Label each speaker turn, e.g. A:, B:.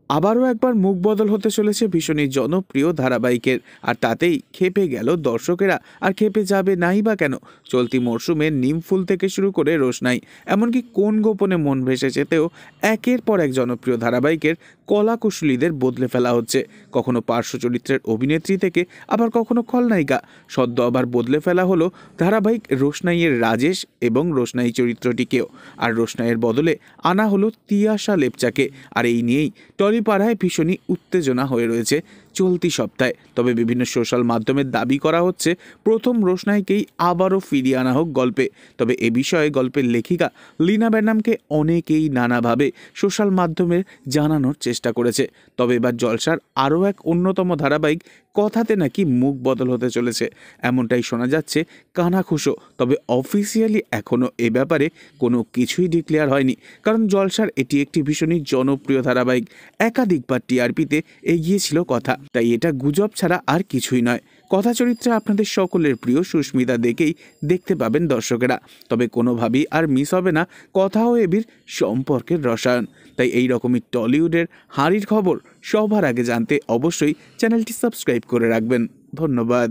A: আবারও একবার মুখ বদল হতে চলেছে ভীষণই জনপ্রিয় ধারাবাহিকের, আর তাতেই ক্ষেপে গেল দর্শকেরা। আর ক্ষেপে যাবে নাই বা কেন? চলতি মরশুমে নিমফুল থেকে শুরু করে রোশনাই, এমনকি কোন গোপনে মন ভেসে যেতেও একের পর এক জনপ্রিয় ধারাবাহিকের কলাকুশলীদের বদলে ফেলা হচ্ছে। কখনো পার্শ্ব চরিত্রের অভিনেত্রী থেকে, আবার কখনো খলনায়িকা। সদ্য আবার বদলে ফেলা হলো ধারাবাহিক রোশনাইয়ের রাজেশ এবং রোশনাই চরিত্রটিকেও। আর রোশনাইয়ের বদলে আনা হলো তিয়াশা লেপচাকে। আর এই নিয়েই টলিপাড়ায় ভীষণই উত্তেজনা হয়ে রয়েছে চলতি সপ্তাহে। তবে বিভিন্ন সোশ্যাল মাধ্যমে দাবি করা হচ্ছে প্রথম রোশনাইকেই আবারও ফিরিয়ে আনা হোক গল্পে। তবে এ বিষয়ে গল্পের লেখিকা লীনা বেনামকে অনেকেই নানাভাবে সোশ্যাল মাধ্যমে জানানোর চেষ্টা করেছে। তবে এবার জলসার আরও এক অন্যতম ধারাবাহিক কথাতে নাকি মুখ বদল হতে চলেছে, এমনটাই শোনা যাচ্ছে কানাঘুষো। তবে অফিসিয়ালি এখনও এ ব্যাপারে কোনো কিছুই ডিক্লেয়ার হয়নি, কারণ জলসার এটি একটি ভীষণই জনপ্রিয় ধারাবাহিক। একাধিকবার টিআরপিতে এগিয়েছিল কথা, তাই এটা গুজব ছাড়া আর কিছুই নয়। কথা চরিত্রে আপনাদের সকলের প্রিয় সুস্মিতা দেখেই দেখতে পাবেন দর্শকেরা। তবে কোনোভাবেই আর মিস হবে না কথা ও এবির সম্পর্কের রসায়ন। তাই এই রকমই টলিউডের হাঁড়ির খবর সবার আগে জানতে অবশ্যই চ্যানেলটি সাবস্ক্রাইব করে রাখবেন। ধন্যবাদ।